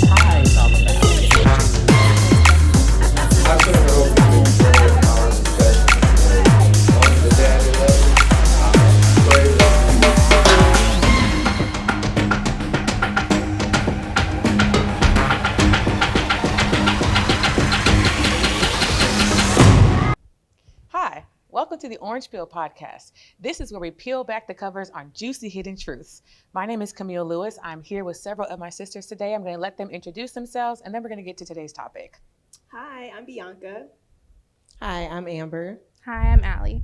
pie is all about. I certainly hope that we enjoy our discussion on the daddy level. Pray that Hi, welcome to the Orange Peel Podcast. This is where we peel back the covers on juicy hidden truths. My name is Camille Lewis. I'm here with several of my sisters today. I'm going to let them introduce themselves, and then we're going to get to today's topic. Hi, I'm Bianca. Hi, I'm Amber. Hi, I'm Allie.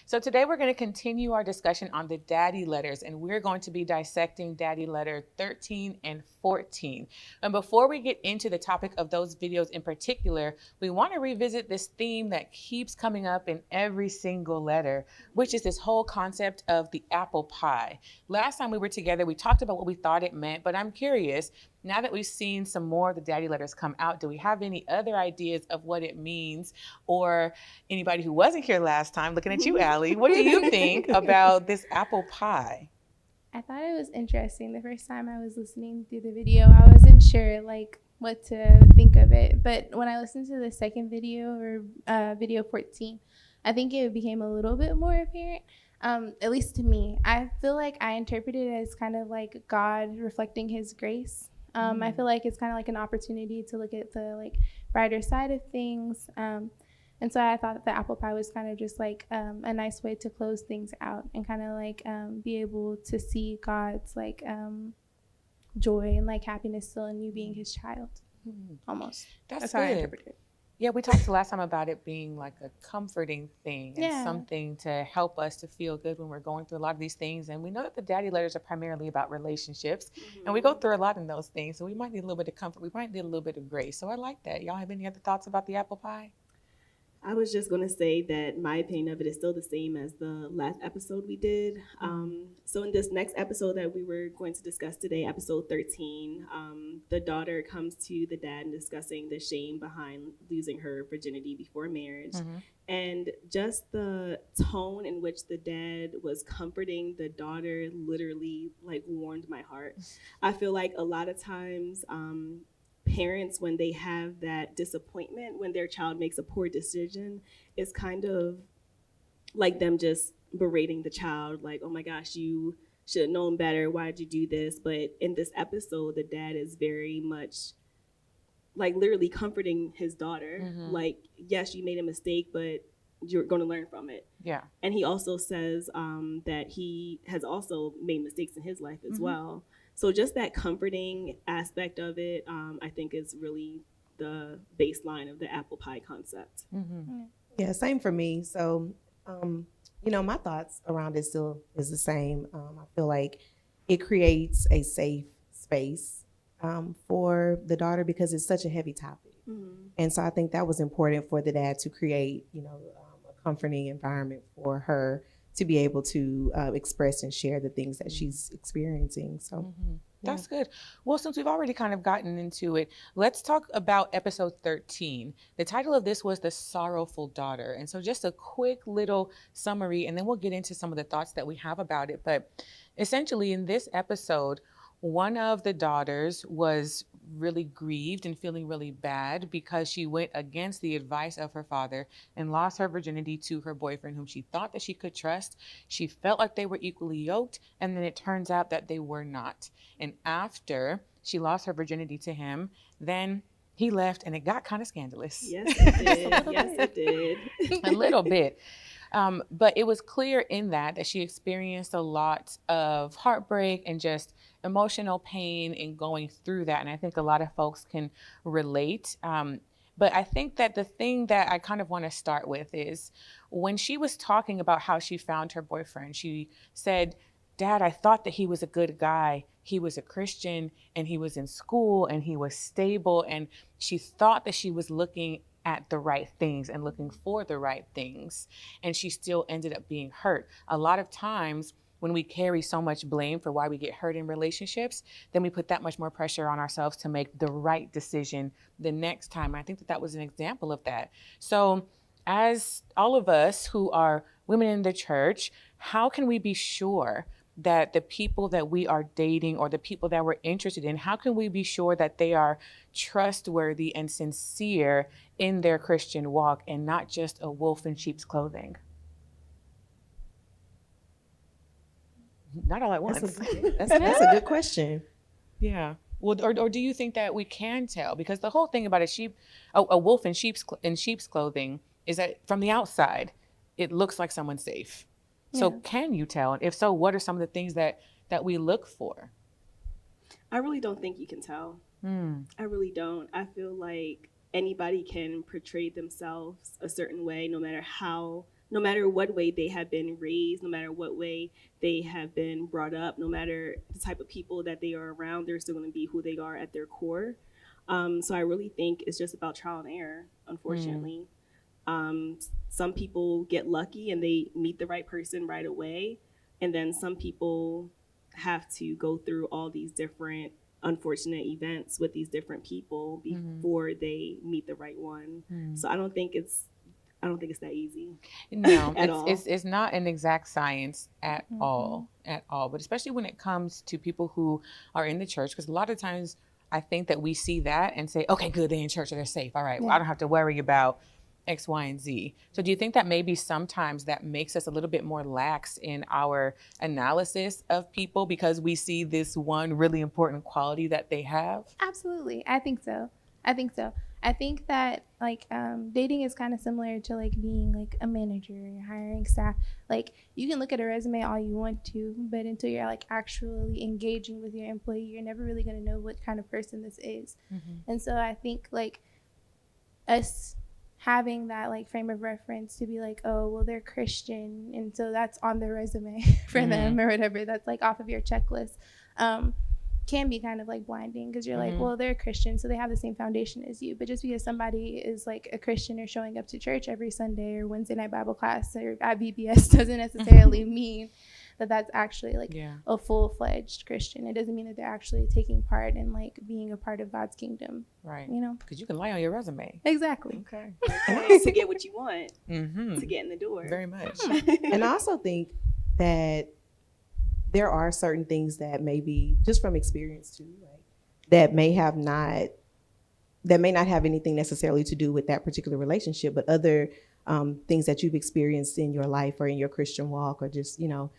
So today we're going to continue our discussion on the daddy letters, and we're going to be dissecting daddy letter 13 and 14. And before we get into the topic of those videos in particular, we want to revisit this theme that keeps coming up in every single letter, which is this whole concept of the apple pie. Last time we were together, we talked about what we thought it meant, but I'm curious, now that we've seen some more of the daddy letters come out, do we have any other ideas of what it means? Or anybody who wasn't here last time, looking at you, Allie, what do you think about this apple pie? I thought it was interesting. The first time I was listening through the video, I wasn't sure what to think of it. But when I listened to the second video or video 14, I think it became a little bit more apparent. At least to me, I feel like I interpreted it as kind of like God reflecting His grace. I feel like it's kind of like an opportunity to look at the brighter side of things. And so I thought the apple pie was kind of just a nice way to close things out and kind of be able to see God's joy and happiness still in you being His child. Almost. That's how I good. interpret it. Yeah, we talked last time about it being like a comforting thing and Yeah. something to help us to feel good when we're going through a lot of these things. And we know that the daddy letters are primarily about relationships, and we go through a lot in those things. So we might need a little bit of comfort. We might need a little bit of grace. So I like that. Y'all have any other thoughts about the apple pie? I was just going to say that my opinion of it is still the same as the last episode we did. So in this next episode that we were going to discuss today, episode 13, the daughter comes to the dad and discussing the shame behind losing her virginity before marriage. And just the tone in which the dad was comforting the daughter literally warmed my heart. I feel like a lot of times parents, when they have that disappointment when their child makes a poor decision, is kind of like them just berating the child, like, oh my gosh, you should have known better, why did you do this? But in this episode, the dad is very much literally comforting his daughter, like, yes, you made a mistake, but you're going to learn from it. Yeah. And he also says that he has also made mistakes in his life as well. So just that comforting aspect of it, I think is really the baseline of the apple pie concept. Yeah, same for me. So, my thoughts around it still is the same. I feel like it creates a safe space for the daughter because it's such a heavy topic. And so I think that was important for the dad to create, a comforting environment for her to be able to express and share the things that she's experiencing. So That's good. Well, since we've already kind of gotten into it, let's talk about episode 13. The title of this was The Sorrowful Daughter. And so just a quick little summary, and then we'll get into some of the thoughts that we have about it. But essentially in this episode, one of the daughters was really grieved and feeling really bad because she went against the advice of her father and lost her virginity to her boyfriend, whom she thought that she could trust. She felt like they were equally yoked, and then it turns out that they were not. And after she lost her virginity to him, then he left, and it got kind of scandalous. Yes, it did. Yes, it did. A little bit. But it was clear in that she experienced a lot of heartbreak and just emotional pain in going through that. And I think a lot of folks can relate. But I think that the thing that I kind of want to start with is when she was talking about how she found her boyfriend, she said, Dad, I thought that he was a good guy. He was a Christian and he was in school and he was stable. And she thought that she was looking at the right things and looking for the right things. And she still ended up being hurt. A lot of times when we carry so much blame for why we get hurt in relationships, then we put that much more pressure on ourselves to make the right decision the next time. I think that that was an example of that. So as all of us who are women in the church, how can we be sure that the people that we are dating or the people that we're interested in, how can we be sure that they are trustworthy and sincere in their Christian walk and not just a wolf in sheep's clothing? Not all at once. That's a good question. Yeah. Well, or do you think that we can tell? Because the whole thing about a wolf in sheep's clothing is that from the outside, it looks like someone's safe. So Yeah. can you tell? And if so, what are some of the things that we look for? I really don't think you can tell. I really don't. I feel like anybody can portray themselves a certain way, no matter what way they have been raised, no matter what way they have been brought up, no matter the type of people that they are around, they're still going to be who they are at their core. So I really think it's just about trial and error, unfortunately. Some people get lucky and they meet the right person right away. And then some people have to go through all these different unfortunate events with these different people before they meet the right one. So I don't think it's that easy. No, At all. it's not an exact science at all. But especially when it comes to people who are in the church, because a lot of times I think that we see that and say, okay, good, they're in church, so they're safe. All right, well, I don't have to worry about X, Y, and Z. So do you think that maybe sometimes that makes us a little bit more lax in our analysis of people because we see this one really important quality that they have? Absolutely. I think so. I think that like dating is kind of similar to like being like a manager or hiring staff. Like you can look at a resume all you want to, but until you're like actually engaging with your employee, you're never really going to know what kind of person this is. And so I think like us having that like frame of reference to be like, oh, well, they're Christian, and so that's on their resume for them or whatever, that's like off of your checklist, can be kind of like blinding because you're like, well, they're Christian, so they have the same foundation as you. But just because somebody is like a Christian or showing up to church every Sunday or Wednesday night Bible class or at VBS doesn't necessarily mean that that's actually like a full-fledged Christian. It doesn't mean that they're actually taking part in like being a part of God's kingdom. Right. You know? Because you can lie on your resume. Exactly. Okay. To get what you want, to get in the door. Very much. And I also think that there are certain things that maybe just from experience too, like that may not have anything necessarily to do with that particular relationship, but other things that you've experienced in your life or in your Christian walk, or just, you know,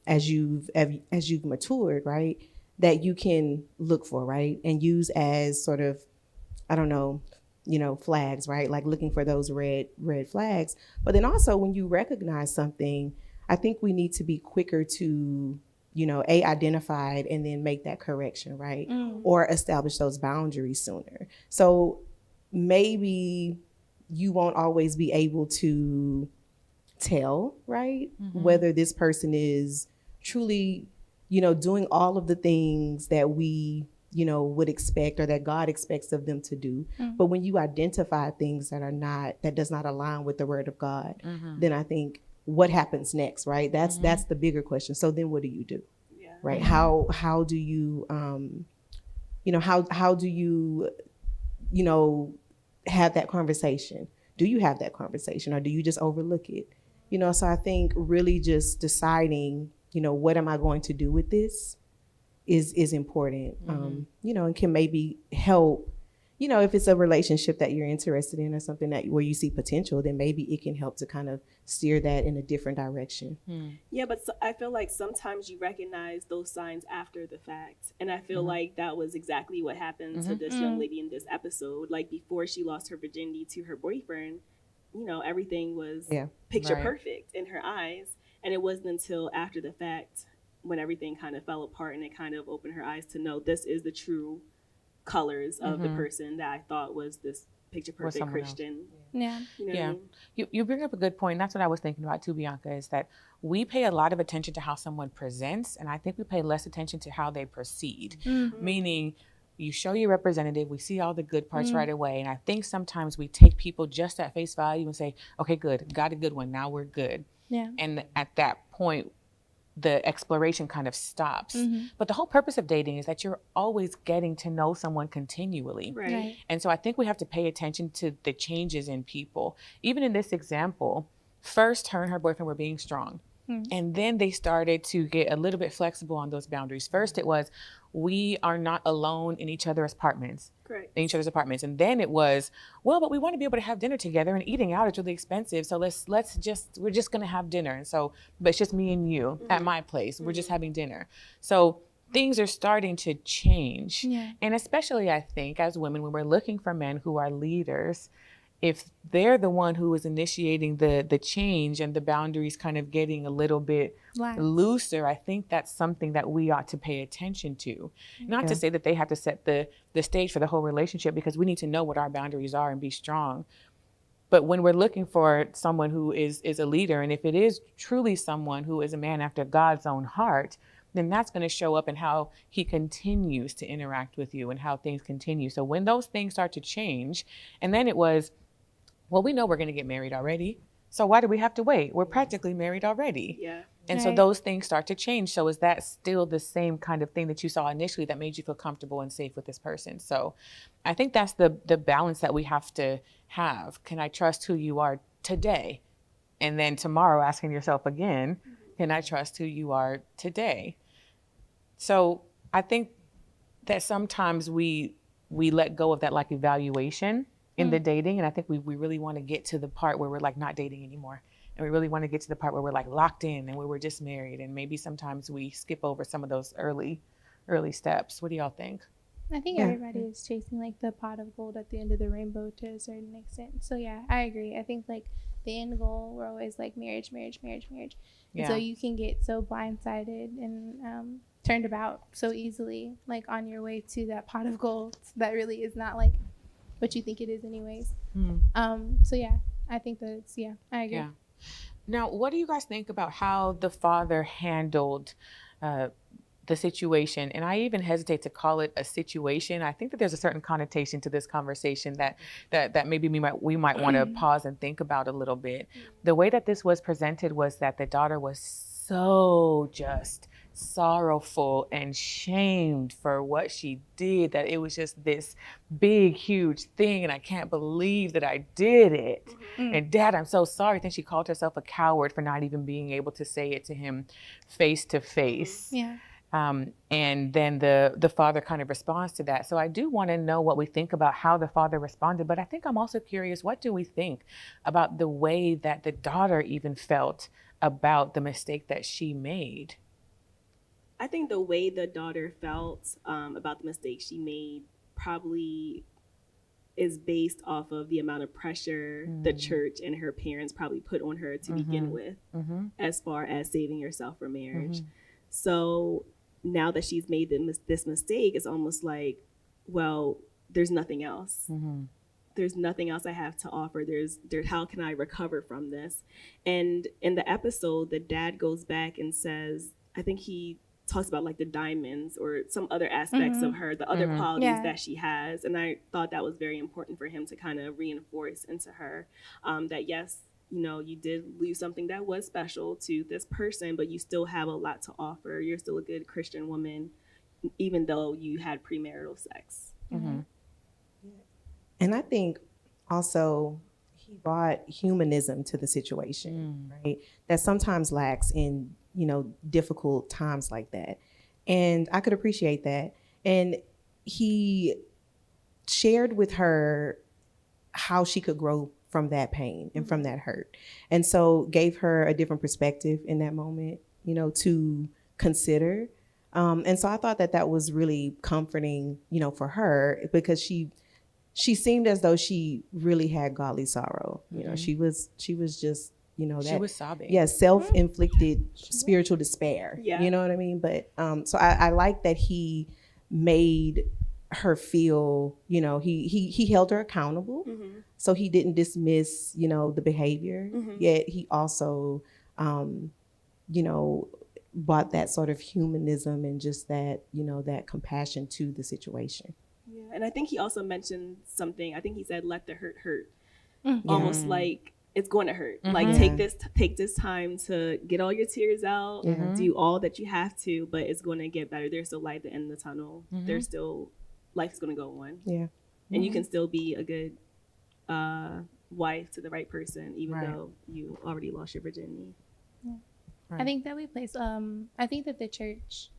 as you've matured, right, that you can look for, right, and use as sort of, I don't know, you know, flags, right, like looking for those red flags. But then also when you recognize something, I think we need to be quicker to, you know, identify it and then make that correction, right, or establish those boundaries sooner. So maybe you won't always be able to tell, right, whether this person is truly, you know, doing all of the things that we, you know, would expect or that God expects of them to do. But when you identify things that does not align with the word of God, then I think what happens next, right? That's the bigger question. So then what do you do? Yeah. Right? How do you, you know, how do you, you know, have that conversation? Do you have that conversation or do you just overlook it? You know, so I think really just deciding, you know, what am I going to do with this is important, you know, and can maybe help, you know, if it's a relationship that you're interested in or something that where you see potential, then maybe it can help to kind of steer that in a different direction. Yeah, but I feel like sometimes you recognize those signs after the fact. And I feel like that was exactly what happened to this young lady in this episode. Like before she lost her virginity to her boyfriend, you know, everything was picture perfect in her eyes. And it wasn't until after the fact when everything kind of fell apart and it kind of opened her eyes to know this is the true colors of the person that I thought was this picture perfect Christian. Yeah. You know what I mean? You bring up a good point. That's what I was thinking about too, Bianca, is that we pay a lot of attention to how someone presents, and I think we pay less attention to how they proceed. Meaning, you show your representative, we see all the good parts right away, and I think sometimes we take people just at face value and say, okay, good, got a good one, now we're good. Yeah. And at that point, the exploration kind of stops. But the whole purpose of dating is that you're always getting to know someone continually. Right. And so I think we have to pay attention to the changes in people. Even in this example, first her and her boyfriend were being strong. And then they started to get a little bit flexible on those boundaries. First, it was, we are not alone in each other's apartments. Correct. In each other's apartments. And then it was, well, but we want to be able to have dinner together, and eating out is really expensive. So we're just going to have dinner. And so, but it's just me and you at my place. We're just having dinner. So things are starting to change. Yeah. And especially, I think, as women, when we're looking for men who are leaders, if they're the one who is initiating the change and the boundaries kind of getting a little bit Lax. looser, I think that's something that we ought to pay attention to. Not to say that they have to set the stage for the whole relationship, because we need to know what our boundaries are and be strong. But when we're looking for someone who is a leader, and if it is truly someone who is a man after God's own heart, then that's going to show up in how he continues to interact with you and how things continue. So when those things start to change, and then it was, well, we know we're going to get married already. So why do we have to wait? We're practically married already. Yeah. And so Right. those things start to change. So is that still the same kind of thing that you saw initially that made you feel comfortable and safe with this person? So I think that's the balance that we have to have. Can I trust who you are today? And then tomorrow asking yourself again, can I trust who you are today? So I think that sometimes we let go of that like evaluation in the dating. And I think we really want to get to the part where we're like not dating anymore. And we really want to get to the part where we're like locked in and where we're just married. And maybe sometimes we skip over some of those early steps. What do y'all think? I think Yeah. everybody is chasing like the pot of gold at the end of the rainbow to a certain extent. So yeah, I agree. I think like the end goal, we're always like marriage. And Yeah. so you can get so blindsided and turned about so easily, like on your way to that pot of gold that really is not like what you think it is anyways. So yeah, I think that's, yeah, I agree. Yeah. Now, what do you guys think about how the father handled the situation? And I even hesitate to call it a situation. I think that there's a certain connotation to this conversation that maybe we might want to pause and think about a little bit. The way that this was presented was that the daughter was so just sorrowful and shamed for what she did, that it was just this big, huge thing. And I can't believe that I did it. And Dad, I'm so sorry. I think she called herself a coward for not even being able to say it to him face to face. Yeah. And then the father kind of responds to that. So I do want to know what we think about how the father responded, but I think I'm also curious, what do we think about the way that the daughter even felt about the mistake that she made? I think the way the daughter felt about the mistake she made probably is based off of the amount of pressure the church and her parents probably put on her to begin with, as far as saving yourself for marriage. So now that she's made this mistake, it's almost like, well, there's nothing else. There's nothing else I have to offer. There's how can I recover from this? And in the episode, the dad goes back and says, I think he talks about like the diamonds or some other aspects of her, the other qualities Yeah. that she has. And I thought that was very important for him to kind of reinforce into her that yes, you know, you did lose something that was special to this person, but you still have a lot to offer. You're still a good Christian woman, even though you had premarital sex. And I think also he brought humanism to the situation, right? That sometimes lacks in, you know, difficult times like that. And I could appreciate that. And he shared with her how she could grow from that pain and from that hurt. And so gave her a different perspective in that moment, you know, to consider. And so I thought that was really comforting, you know, for her, because she seemed as though she really had godly sorrow. You know, she was just, you know, She was sobbing. yeah, self-inflicted spiritual despair. Yeah. You know what I mean? But so I like that he made her feel, you know, he held her accountable. So he didn't dismiss, you know, the behavior. Yet he also, you know, brought that sort of humanism and just that, you know, that compassion to the situation. Yeah, and I think he also mentioned something. I think he said, "Let the hurt hurt," Yeah. almost like it's going to hurt. Like Yeah. take this time to get all your tears out, do all that you have to, but it's going to get better. There's still light at the end of the tunnel. There's still life is going to go on, Yeah. and you can still be a good wife to the right person, even Right. though you already lost your virginity. I think that we place I think that the church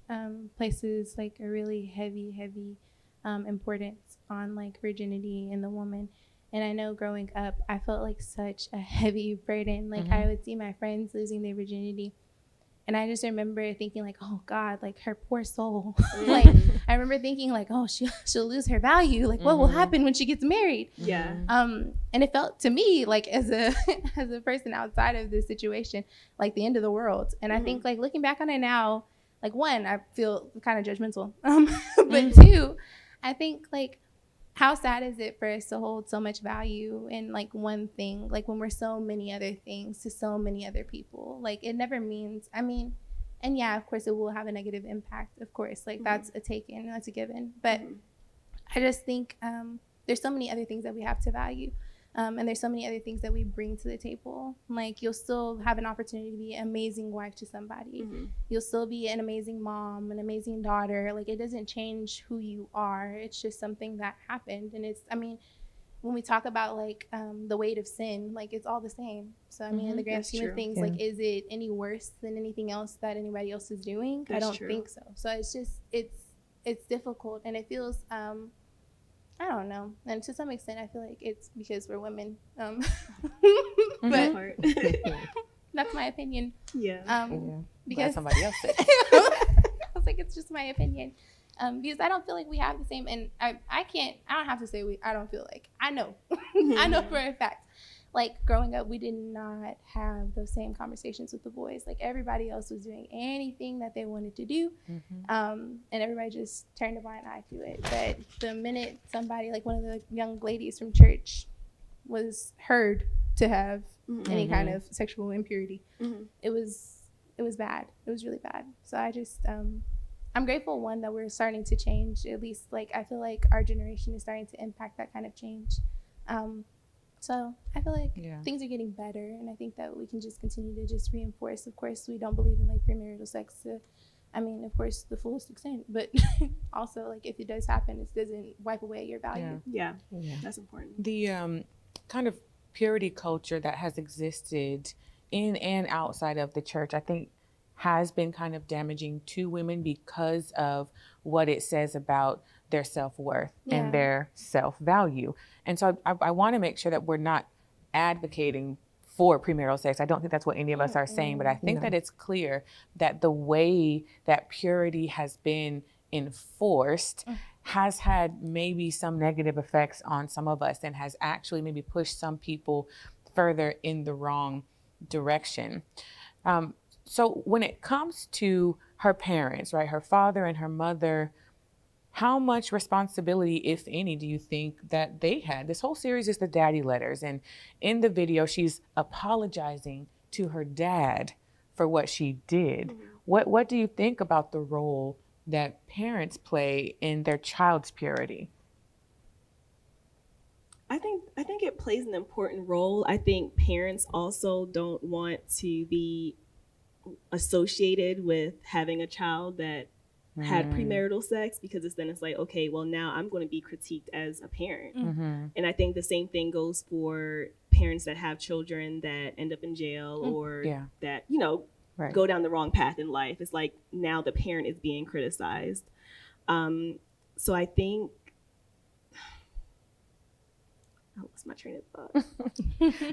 places like a really heavy importance on like virginity in the woman. And I know growing up I felt like such a heavy burden. Like I would see my friends losing their virginity, and I just remember thinking like, oh God, like her poor soul. Like I remember thinking like, oh, she'll lose her value, like what will happen when she gets married. Yeah. And it felt to me like as a as a person outside of this situation like the end of the world. And I think like looking back on it now, like one, I feel kind of judgmental, but two, I think like how sad is it for us to hold so much value in like one thing, like when we're so many other things to so many other people. Like it never means, I mean, and yeah, of course it will have a negative impact, of course, like that's a taken, that's a given, but I just think there's so many other things that we have to value. And there's so many other things that we bring to the table. Like you'll still have an opportunity to be an amazing wife to somebody. You'll still be an amazing mom, an amazing daughter. Like it doesn't change who you are. It's just something that happened. And it's, I mean, when we talk about like the weight of sin, like it's all the same. So I mean, in the grand That's scheme of true. things, like is it any worse than anything else that anybody else is doing? I That's don't true. think so. So it's just, it's difficult, and it feels I don't know. And to some extent, I feel like it's because we're women. That But part. that's my opinion. Yeah. Glad Because somebody else said. I was like, it's just my opinion. Because I don't feel like we have the same, and I don't have to say I don't feel like, I know. I know for a fact. Like growing up, we did not have those same conversations with the boys. Like everybody else was doing anything that they wanted to do. And everybody just turned a blind eye to it. But the minute somebody, like one of the young ladies from church was heard to have any kind of sexual impurity, it was bad. It was really bad. So I just, I'm grateful, one, that we're starting to change. At least like, I feel like our generation is starting to impact that kind of change. So I feel like things are getting better, and I think that we can just continue to just reinforce. Of course, we don't believe in like premarital sex to, I mean, of course, the fullest extent, but also like if it does happen, it doesn't wipe away your value. Yeah. That's important. The kind of purity culture that has existed in and outside of the church, I think, has been kind of damaging to women because of what it says about their self-worth and their self-value. And so I want to make sure that we're not advocating for premarital sex. I don't think that's what any of us are saying, but I think that it's clear that the way that purity has been enforced has had maybe some negative effects on some of us and has actually maybe pushed some people further in the wrong direction. So when it comes to her parents, right, her father and her mother, how much responsibility, if any, do you think that they had? This whole series is the daddy letters. And in the video, she's apologizing to her dad for what she did. What do you think about the role that parents play in their child's purity? I think it plays an important role. I think parents also don't want to be associated with having a child that had premarital sex, because it's like, okay, well, now I'm going to be critiqued as a parent. And I think the same thing goes for parents that have children that end up in jail or that, you know, go down the wrong path in life. It's like now the parent is being criticized. So I think I lost my train of thought.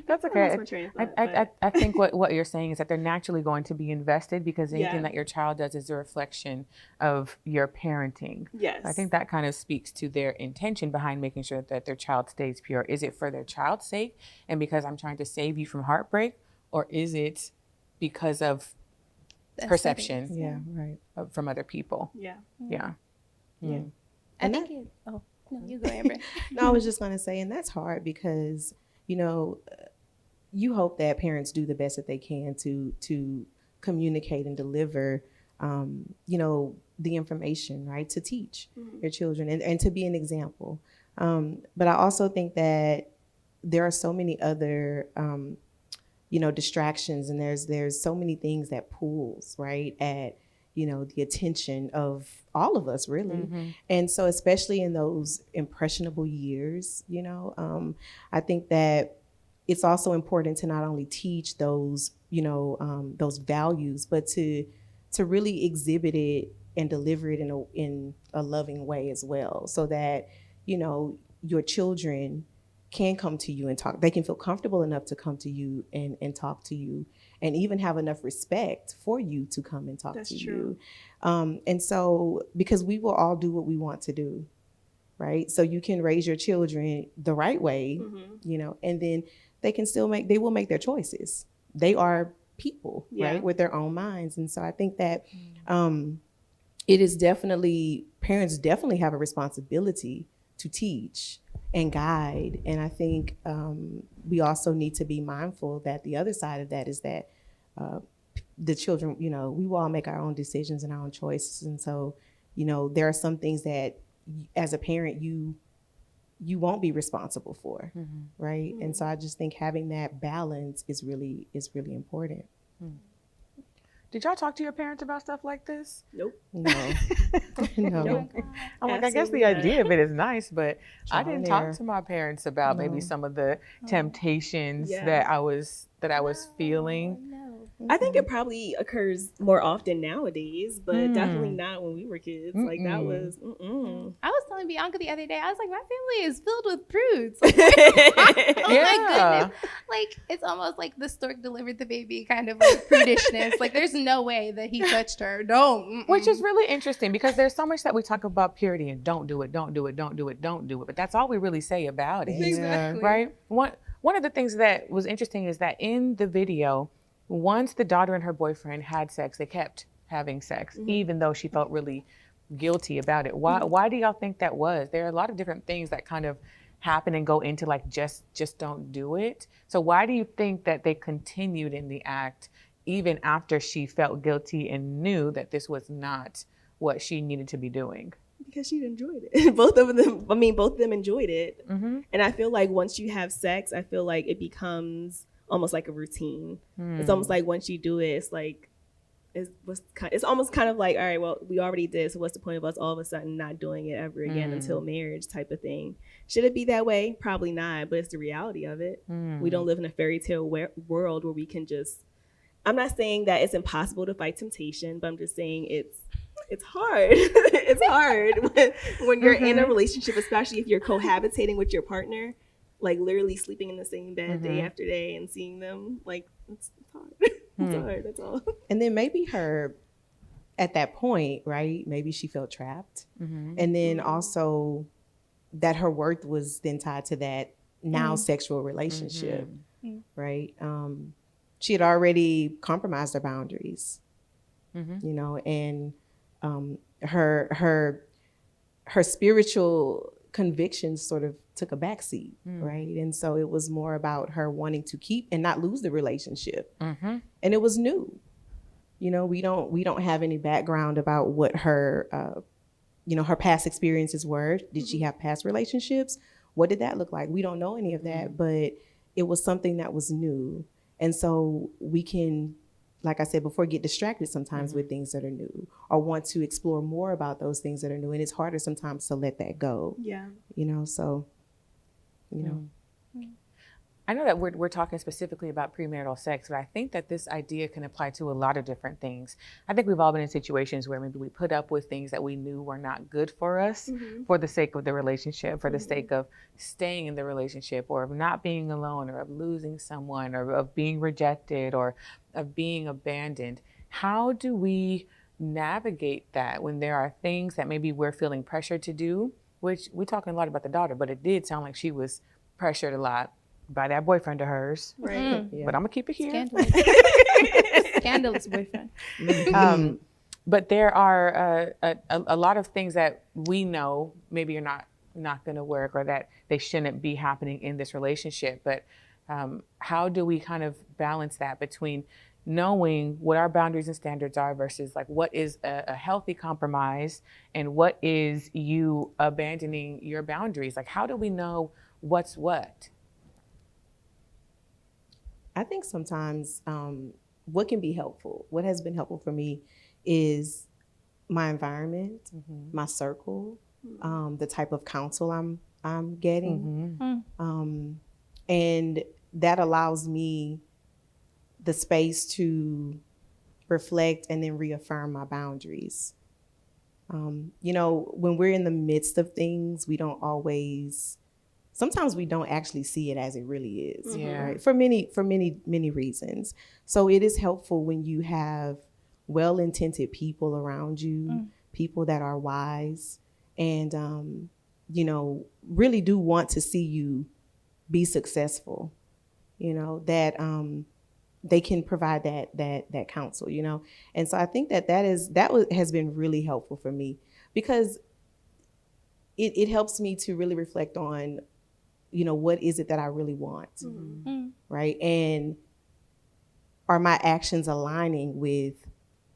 That's I okay. lost my train of thought, I think what you're saying is that they're naturally going to be invested because anything Yeah. that your child does is a reflection of your parenting. Yes. I think that kind of speaks to their intention behind making sure that their child stays pure. Is it for their child's sake and because I'm trying to save you from heartbreak, or is it because of perception from other people? Yeah. Yeah. I think it, oh, no, you go, Amber. No, I was just going to say, and that's hard because, you know, you hope that parents do the best that they can to communicate and deliver, you know, the information, right, to teach your children and to be an example. But I also think that there are so many other, you know, distractions, and there's so many things that pulls, right, at, you know, the attention of all of us, really. And so especially in those impressionable years, you know, I think that it's also important to not only teach those, those values, but to really exhibit it and deliver it in a loving way as well, so that, your children can come to you and talk. They can feel comfortable enough to come to you and talk to you, and even have enough respect for you to come and talk That's to true. you. And so, because we will all do what we want to do, right? So you can raise your children the right way, and then they will make their choices. They are people, Yeah. right, with their own minds. And so I think that it is definitely, parents definitely have a responsibility to teach and guide. And I think we also need to be mindful that the other side of that is that the children, we will all make our own decisions and our own choices. And so, there are some things that as a parent, you won't be responsible for, right? And so I just think having that balance is really important. Did y'all talk to your parents about stuff like this? Nope. No, no. Nope. I'm like, I guess Absolutely the not. idea of it is nice, but I Trial didn't and talk error. to my parents about maybe No. some of the temptations Yeah. that I was feeling. No. I think it probably occurs more often nowadays, but definitely Mm. not when we were kids. Like that was. I was telling Bianca the other day, I was like, my family is filled with prudes. Like, oh Yeah. my goodness. Like, it's almost like the stork delivered the baby kind of like prudishness. Like, there's no way that he touched her. Don't. Which is really interesting because there's so much that we talk about purity and don't do it, don't do it, don't do it, don't do it. But that's all we really say about it. Exactly. Right? One of the things that was interesting is that in the video, once the daughter and her boyfriend had sex, they kept having sex, even though she felt really guilty about it. Why do y'all think that was? There are a lot of different things that kind of happen and go into like just don't do it. So why do you think that they continued in the act even after she felt guilty and knew that this was not what she needed to be doing? Because she enjoyed it. Both of them enjoyed it. Mm-hmm. And I feel like once you have sex, I feel like it becomes almost like a routine. It's almost like once you do it, it's like it's almost kind of like, all right, well, we already did, so what's the point of us all of a sudden not doing it ever again until marriage type of thing? Should it be that way? Probably not, but it's the reality of it. We don't live in a fairy tale world where we can just. I'm not saying that it's impossible to fight temptation, but I'm just saying it's hard. It's hard when you're in a relationship, especially if you're cohabitating with your partner, like literally sleeping in the same bed day after day and seeing them. Like it's hard. It's hard. That's all. And then maybe her, at that point, right? Maybe she felt trapped. And then also that her worth was then tied to that now sexual relationship, right? She had already compromised her boundaries, and her spiritual convictions sort of took a backseat, right? And so it was more about her wanting to keep and not lose the relationship. And it was new. We don't have any background about what her her past experiences were. Did she have past relationships? What did that look like? We don't know any of that, but it was something that was new. And so we can, like I said before, get distracted sometimes with things that are new or want to explore more about those things that are new. And it's harder sometimes to let that go. Yeah. I know that we're talking specifically about premarital sex, but I think that this idea can apply to a lot of different things. I think we've all been in situations where maybe we put up with things that we knew were not good for us for the sake of the relationship, for the sake of staying in the relationship, or of not being alone, or of losing someone, or of being rejected, or of being abandoned. How do we navigate that when there are things that maybe we're feeling pressured to do? Which we're talking a lot about the daughter, but it did sound like she was pressured a lot by that boyfriend of hers. Right. Yeah. But I'm gonna keep it here. Scandalous boyfriend. But there are a lot of things that we know maybe are not going to work, or that they shouldn't be happening in this relationship. But how do we kind of balance that between knowing what our boundaries and standards are versus like what is a healthy compromise and what is you abandoning your boundaries? Like, how do we know what's what? I think sometimes what can be helpful, what has been helpful for me is my environment, my circle, the type of counsel I'm getting. And that allows me the space to reflect and then reaffirm my boundaries. You know, when we're in the midst of things, sometimes we don't actually see it as it really is, Yeah. right? For many reasons. So it is helpful when you have well-intentioned people around you, people that are wise and, you know, really do want to see you be successful, you know, that they can provide that counsel, you know. And so I think that has been really helpful for me because it helps me to really reflect on, you know, what is it that I really want, right? And are my actions aligning with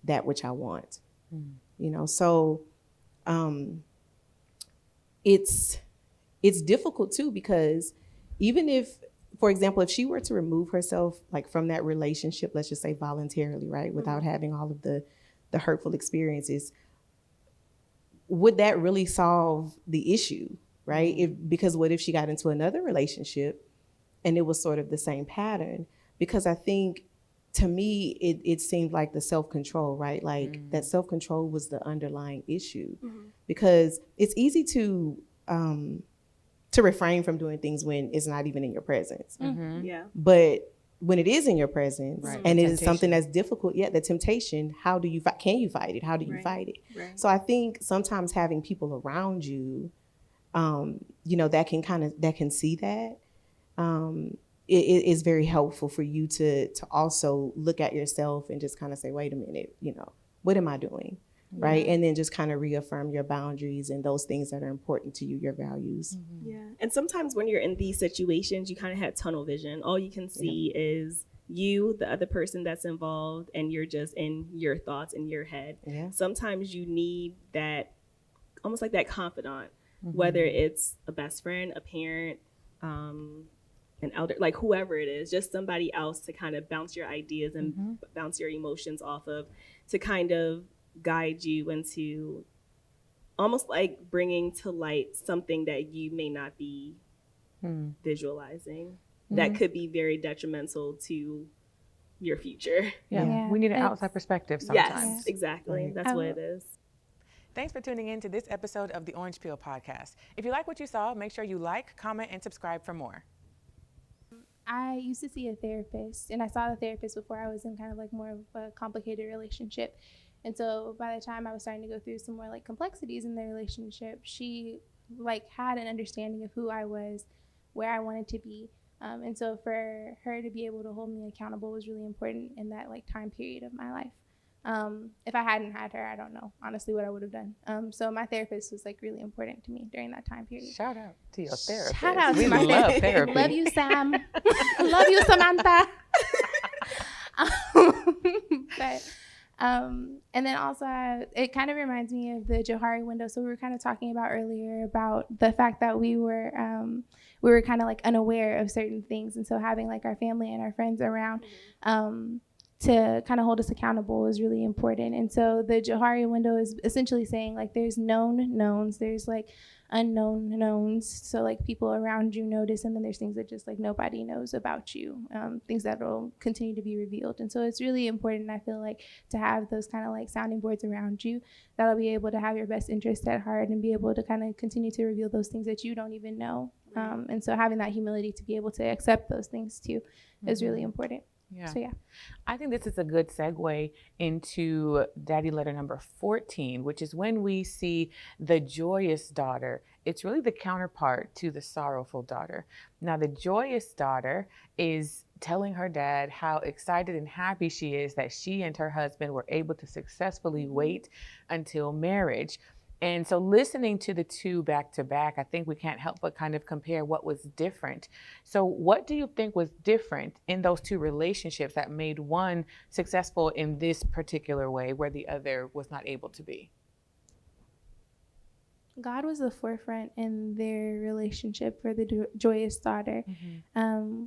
that which I want? You know, so it's difficult too because even if, for example, if she were to remove herself like from that relationship, let's just say voluntarily, right, without having all of the hurtful experiences, would that really solve the issue, right? Because what if she got into another relationship and it was sort of the same pattern? Because I think to me, it seemed like the self-control, right? Like that self-control was the underlying issue because it's easy to refrain from doing things when it's not even in your presence. Yeah. But when it is in your presence Right. and The it is something temptation. that's difficult, the temptation, how do you fight? Can you fight it? How do you Right. fight it? Right. So I think sometimes having people around you, you know, that can see that, it is very helpful for you to also look at yourself and just kind of say, wait a minute, you know, what am I doing? Right. And then just kind of reaffirm your boundaries and those things that are important to you, your values. Yeah. And sometimes when you're in these situations, you kind of have tunnel vision. All you can see is you, the other person that's involved, and you're just in your thoughts in your head. Yeah. Sometimes you need that, almost like that confidant, whether it's a best friend, a parent, an elder, like whoever it is, just somebody else to kind of bounce your ideas and bounce your emotions off of, to kind of guide you into almost like bringing to light something that you may not be visualizing that could be very detrimental to your future. Yeah. We need an It's- outside perspective sometimes. Yes, exactly. Right. That's what it is. Thanks for tuning in to this episode of the Orange Peel Podcast. If you like what you saw, make sure you like, comment, and subscribe for more. I used to see a therapist, and I saw the therapist before I was in kind of like more of a complicated relationship. And so by the time I was starting to go through some more like complexities in the relationship, she like had an understanding of who I was, where I wanted to be. And so for her to be able to hold me accountable was really important in that like time period of my life. If I hadn't had her, I don't know honestly what I would have done. So my therapist was like really important to me during that time period. Shout out to your therapist. Shout out to we my love therapist. therapy. Love you, Sam. Love you, Samantha. And then also, it kind of reminds me of the Johari window. So we were kind of talking about earlier about the fact that we were kind of like unaware of certain things, and so having like our family and our friends around to kind of hold us accountable is really important. And so the Johari window is essentially saying like there's known knowns, there's like unknown knowns. So like people around you notice, and then there's things that just like nobody knows about you, things that will continue to be revealed. And so it's really important, I feel like, to have those kind of like sounding boards around you that'll be able to have your best interest at heart and be able to kind of continue to reveal those things that you don't even know. And so having that humility to be able to accept those things too is really important. Yeah. So yeah. I think this is a good segue into Daddy Letter number 14, which is when we see the joyous daughter. It's really the counterpart to the sorrowful daughter. Now, the joyous daughter is telling her dad how excited and happy she is that she and her husband were able to successfully wait until marriage. And so listening to the two back to back, I think we can't help but kind of compare what was different. So what do you think was different in those two relationships that made one successful in this particular way where the other was not able to be? God was the forefront in their relationship for the joyous daughter,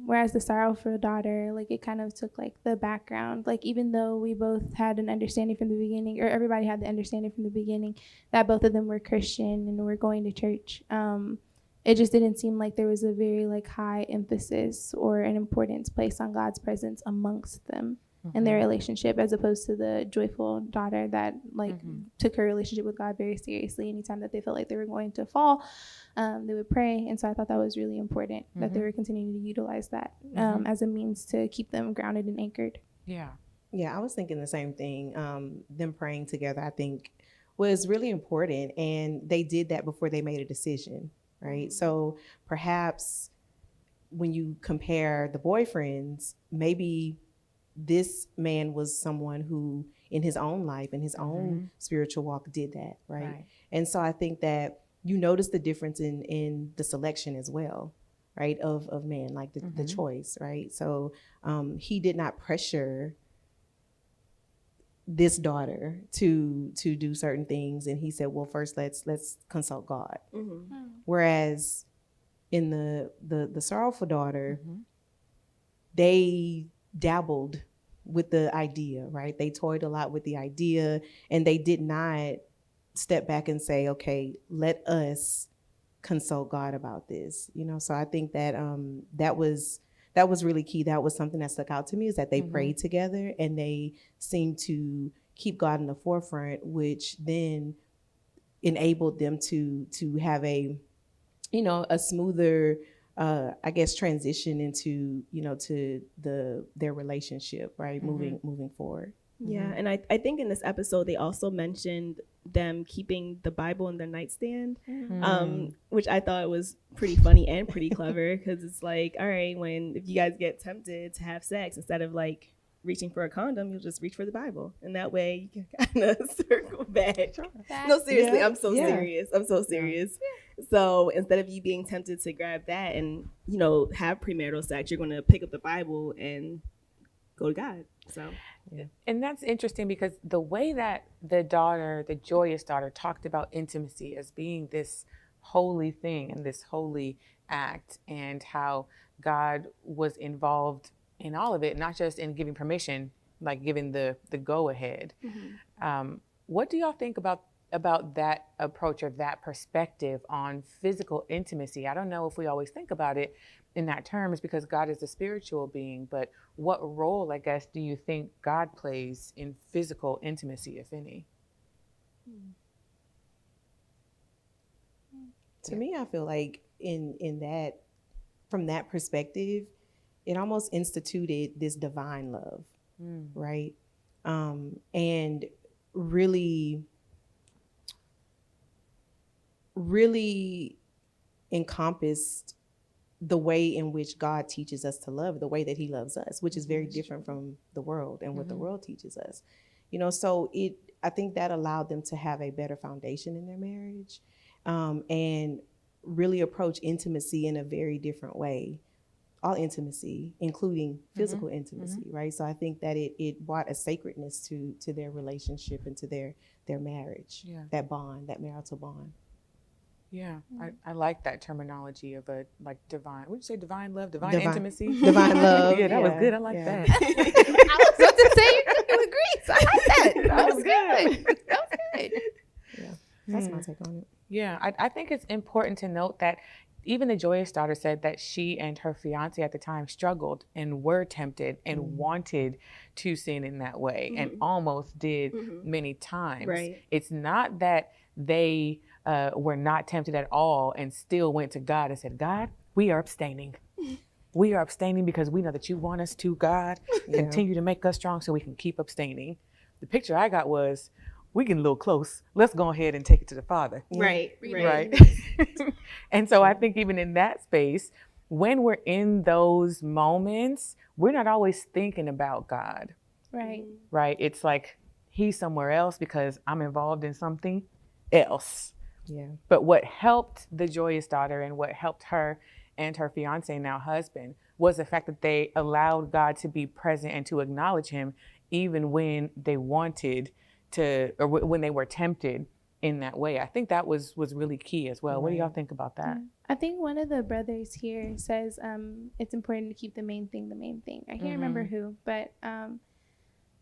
whereas the sorrowful daughter, like it kind of took like the background. Like even though we both had an understanding from the beginning, or everybody had the understanding from the beginning that both of them were Christian and were going to church, it just didn't seem like there was a very like high emphasis or an importance placed on God's presence amongst them in their relationship, as opposed to the joyful daughter that like took her relationship with God very seriously. Anytime that they felt like they were going to fall, they would pray. And so I thought that was really important that they were continuing to utilize that as a means to keep them grounded and anchored. Yeah. Yeah, I was thinking the same thing. Them praying together, I think, was really important. And they did that before they made a decision, right? So perhaps when you compare the boyfriends, maybe this man was someone who in his own life, in his own spiritual walk, did that, right? And so I think that you notice the difference in the selection as well, right, of man, like the choice, right? So he did not pressure this daughter to do certain things, and he said, well, first let's consult God. Whereas in the sorrowful daughter, they dabbled with the idea, right? They toyed a lot with the idea, and they did not step back and say, okay, let us consult God about this, you know? So I think that that was really key. That was something that stuck out to me, is that they prayed together and they seemed to keep God in the forefront, which then enabled them to have a smoother I guess transition into, to their relationship, right? Moving forward. Yeah, and I think in this episode they also mentioned them keeping the Bible in their nightstand, which I thought was pretty funny and pretty clever, because it's like, all right, if you guys get tempted to have sex, instead of like reaching for a condom, you'll just reach for the Bible, and that way you can kind of circle back. No, seriously, I'm so serious. I'm so serious. So instead of you being tempted to grab that and have premarital sex, you're going to pick up the Bible and go to God. So. Yeah. And that's interesting, because the way that the joyous daughter, talked about intimacy as being this holy thing and this holy act, and how God was involved in all of it, not just in giving permission, like giving the go ahead. What do y'all think about that approach or that perspective on physical intimacy? I don't know if we always think about it in that terms, because God is a spiritual being, but what role, I guess, do you think God plays in physical intimacy, if any? To me, I feel like in that, from that perspective, it almost instituted this divine love, right? And really encompassed the way in which God teaches us to love, the way that he loves us, which is very different from the world and what the world teaches us. So I think that allowed them to have a better foundation in their marriage, and really approach intimacy in a very different way. All intimacy, including physical intimacy, right? So I think that it brought a sacredness to their relationship and to their marriage, that bond, that marital bond. Yeah, I like that terminology of a divine. Would you say divine love, divine intimacy, divine love? Yeah, that was good. I like that. I was about to say you agree. So I like that. That was good. That was good. Yeah, that's my take on it. Yeah, I think it's important to note that even the joyous daughter said that she and her fiance at the time struggled and were tempted and wanted to sin in that way, and almost did many times. Right. It's not that they were not tempted at all and still went to God and said, God, we are abstaining. We are abstaining because we know that you want us to, God. Continue to make us strong so we can keep abstaining. The picture I got was, we getting a little close. Let's go ahead and take it to the Father. Right. And so I think even in that space, when we're in those moments, we're not always thinking about God. Right. It's like he's somewhere else because I'm involved in something else. Yeah. But what helped the joyous daughter and what helped her and her fiance, now husband, was the fact that they allowed God to be present and to acknowledge him even when they wanted to, or when they were tempted in that way. I think that was really key as well. Right. What do y'all think about that? I think one of the brothers here says it's important to keep the main thing the main thing. I can't remember who, but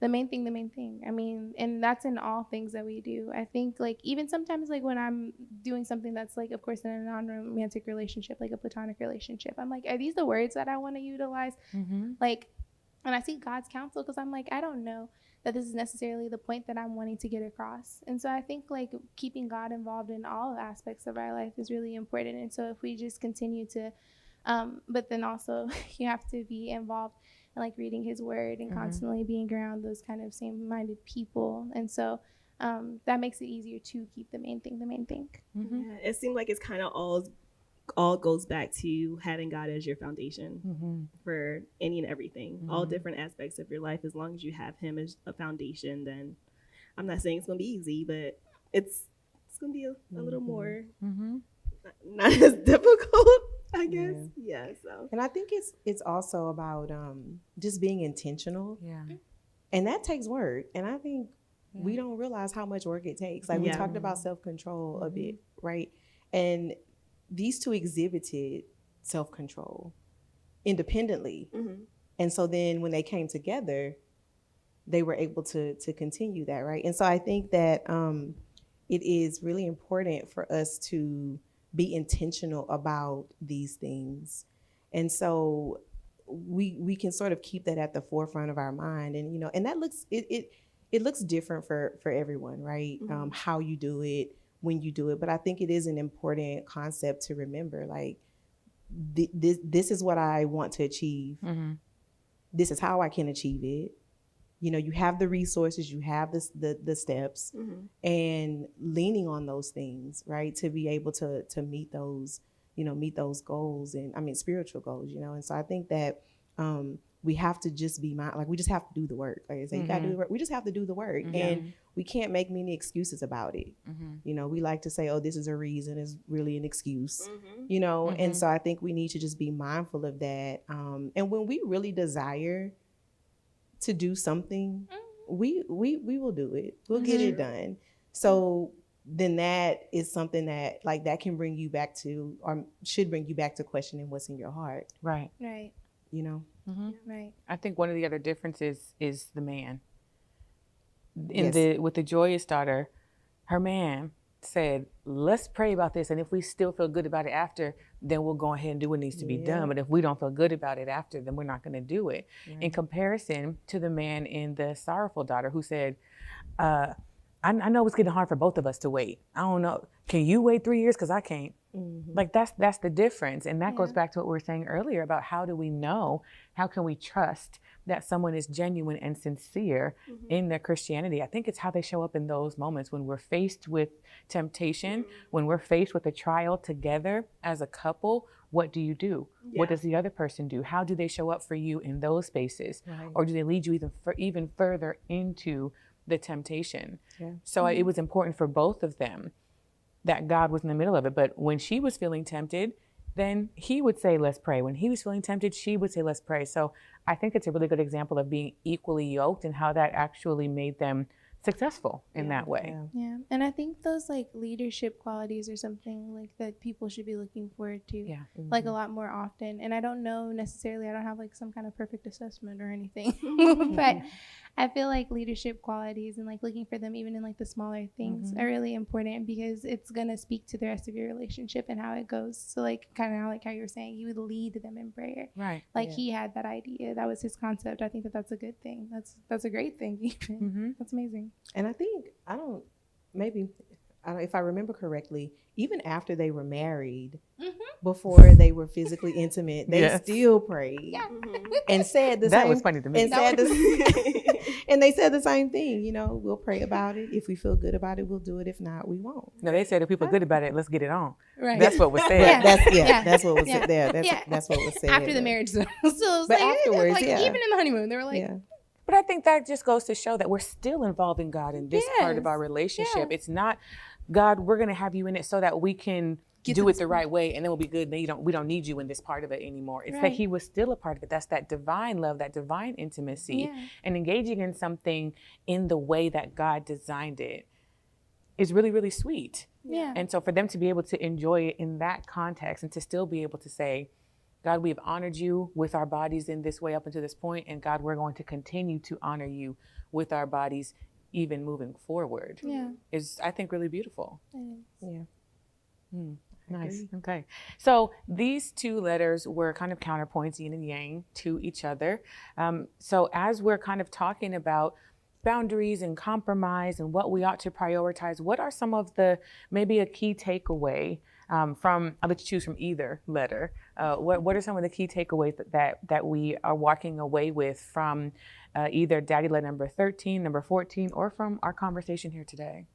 the main thing. I mean, and that's in all things that we do. I think like even sometimes like when I'm doing something that's like, of course, in a non-romantic relationship, like a platonic relationship, I'm like, are these the words that I want to utilize? Like, and I see God's counsel, because I'm like, I don't know that this is necessarily the point that I'm wanting to get across. And so I think like keeping God involved in all aspects of our life is really important. And so if we just continue to, but then also you have to be involved in like reading his word and constantly being around those kind of same-minded people. And so that makes it easier to keep the main thing. Yeah, it seemed like it's kind of all goes back to having God as your foundation for any and everything, all different aspects of your life. As long as you have him as a foundation, then I'm not saying it's going to be easy, but it's going to be a little more not as difficult, I guess. Yeah. So. And I think it's also about just being intentional. Yeah. And that takes work. And I think we don't realize how much work it takes. Like we talked about self-control a bit, right? And these two exhibited self-control independently. And so then when they came together, they were able to continue that, right? And so I think that it is really important for us to be intentional about these things. And so we can sort of keep that at the forefront of our mind. And, you know, and that looks, it looks different for everyone, right? How you do it, when you do it. But I think it is an important concept to remember, like, this is what I want to achieve. This is how I can achieve it. You know, you have the resources, you have the steps, and leaning on those things, right, to be able to meet those, meet those goals, and I mean spiritual goals, And so I think that we have to just be like, we just have to do the work. Like I say, you gotta do the work. We just have to do the work, and we can't make many excuses about it. We like to say, oh, this is a reason, is really an excuse, And so I think we need to just be mindful of that. And when we really desire to do something, we will do it. We'll get it done. So then that is something that like that can bring you back to, or should bring you back to questioning what's in your heart. Right. Right. Right. I think one of the other differences is the man. Yes. With the Joyous daughter, her man said, let's pray about this, and if we still feel good about it after, then we'll go ahead and do what needs to be done. But if we don't feel good about it after, then we're not going to do it. In comparison to the man in the Sorrowful Daughter, who said, I know it's getting hard for both of us to wait. I don't know. Can you wait 3 years? Because I can't. Like that's the difference. And that goes back to what we were saying earlier about how do we know, how can we trust that someone is genuine and sincere in their Christianity? I think it's how they show up in those moments when we're faced with temptation, when we're faced with a trial together as a couple. What do you do? What does the other person do? How do they show up for you in those spaces? Or do they lead you even further into the temptation? So it was important for both of them that God was in the middle of it. But when she was feeling tempted, then he would say, let's pray. When he was feeling tempted, she would say, let's pray. So I think it's a really good example of being equally yoked and how that actually made them successful in that way. Yeah. And I think those like leadership qualities are something like that people should be looking forward to like a lot more often. And I don't know necessarily, I don't have like some kind of perfect assessment or anything, but I feel like leadership qualities and like looking for them even in like the smaller things are really important, because it's going to speak to the rest of your relationship and how it goes. So like kind of how you were saying, you would lead them in prayer. Right. Like he had that idea. That was his concept. I think that that's a good thing. That's a great thing even. That's amazing. And I think, if I remember correctly, even after they were married, before they were physically intimate, they still prayed and said the same. That was funny to me. And they said the same thing. We'll pray about it. If we feel good about it, we'll do it. If not, we won't. No, they said if people are good about it, let's get it on. Right. That's what was said. That's what was said there. That's what was said after the marriage. So it was but like, afterwards, like even in the honeymoon, they were like. But I think that just goes to show that we're still involving God in this part of our relationship. It's not, God, we're going to have you in it so that we can do it the right way, and then we'll be good. Then we don't need you in this part of it anymore. It's that he was still a part of it. That's that divine love, that divine intimacy, and engaging in something in the way that God designed it is really, really sweet. And so for them to be able to enjoy it in that context and to still be able to say, God, we've honored you with our bodies in this way up until this point, and God, we're going to continue to honor you with our bodies even moving forward. Yeah. Is, I think, really beautiful. It is. Yeah. Nice. Okay. So these two letters were kind of counterpoints, yin and yang, to each other. So as we're kind of talking about boundaries and compromise and what we ought to prioritize, what are some of the, maybe a key takeaway from, I'll let you choose from either letter. What are some of the key takeaways that we are walking away with from either Daddy letter number 13, number 14, or from our conversation here today?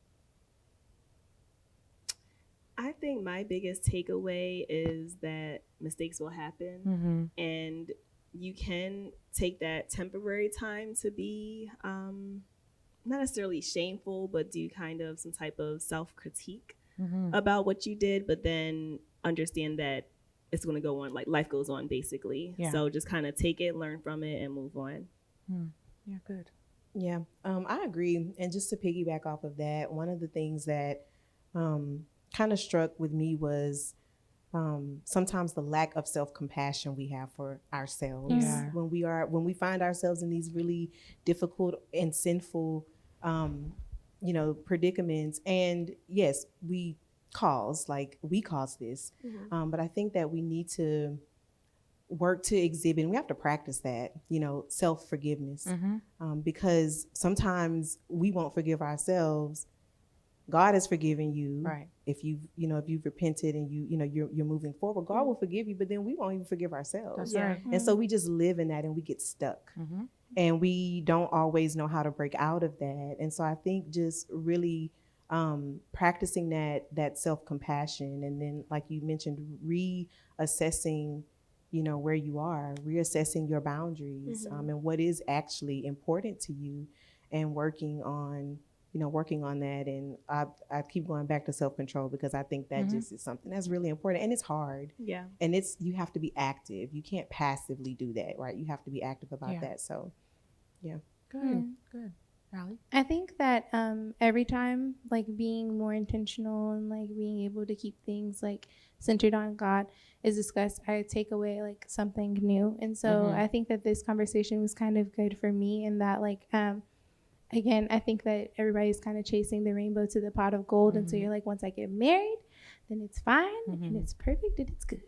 I think my biggest takeaway is that mistakes will happen, Mm-hmm. and you can take that temporary time to be not necessarily shameful, but do kind of some type of self-critique Mm-hmm. about what you did, but then understand that it's going to go on, like life goes on basically. Yeah. So just kind of take it, learn from it, and move on. Yeah, good. Yeah, I agree. And just to piggyback off of that, one of the things that kind of struck with me was sometimes the lack of self-compassion we have for ourselves Yeah. when we find ourselves in these really difficult and sinful, predicaments. And yes, we cause this, but I think that we need to work to exhibit, and we have to practice that, self-forgiveness, Mm-hmm. because sometimes we won't forgive ourselves. God has forgiven you. Right. If you've repented and you're moving forward, God will forgive you, but then we won't even forgive ourselves. That's Yeah. right. And so we just live in that and we get stuck. Mm-hmm. And we don't always know how to break out of that. And so I think just really practicing that self-compassion, and then, like you mentioned, reassessing, where you are, reassessing your boundaries, and what is actually important to you, and working on that. And I keep going back to self-control, because I think that just is something that's really important, and it's hard. Yeah. And you have to be active. You can't passively do that, right? You have to be active about Yeah. that. So, yeah. Good. Good. Allie? I think that every time, like, being more intentional and like being able to keep things like centered on God is discussed, I take away like something new. And so Mhm. I think that this conversation was kind of good for me in that, like, again, I think that everybody's kind of chasing the rainbow to the pot of gold. And so you're like, once I get married, then it's fine and it's perfect and it's good.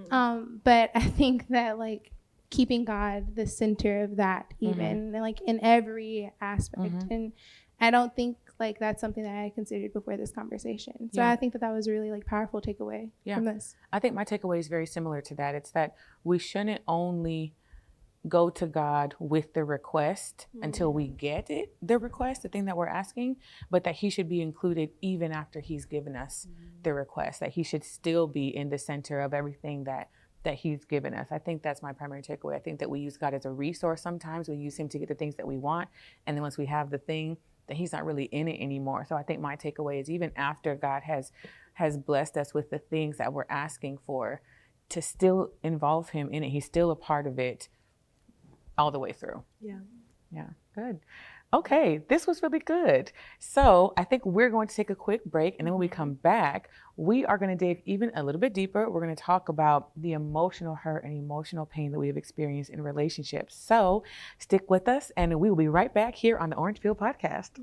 But I think that, like, keeping God the center of that, even like in every aspect. And I don't think like that's something that I had considered before this conversation. So Yeah. I think that was a really like powerful takeaway Yeah. from this. I think my takeaway is very similar to that. It's that we shouldn't only go to God with the request until we get it, the request, the thing that we're asking, but that he should be included even after he's given us the request, that he should still be in the center of everything that he's given us. I think that's my primary takeaway. I think that we use God as a resource sometimes. We use him to get the things that we want. And then once we have the thing, that he's not really in it anymore. So I think my takeaway is, even after God has blessed us with the things that we're asking for, to still involve him in it. He's still a part of it all the way through. Yeah. Yeah, good. Okay, this was really good. So I think we're going to take a quick break, and then when we come back, we are going to dig even a little bit deeper. We're going to talk about the emotional hurt and emotional pain that we have experienced in relationships. So stick with us, and we will be right back here on the Orange Peel Podcast.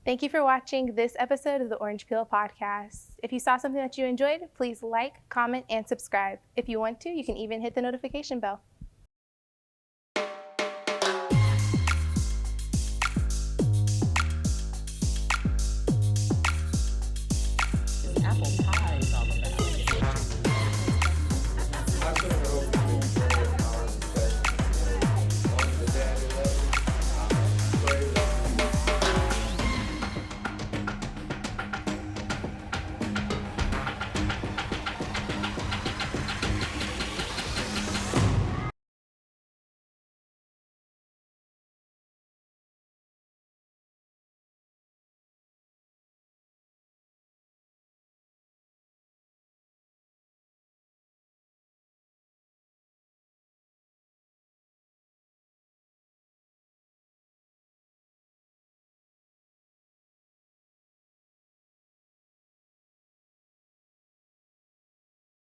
Thank you for watching this episode of the Orange Peel Podcast. If you saw something that you enjoyed, please like, comment, and subscribe. If you want to, you can even hit the notification bell.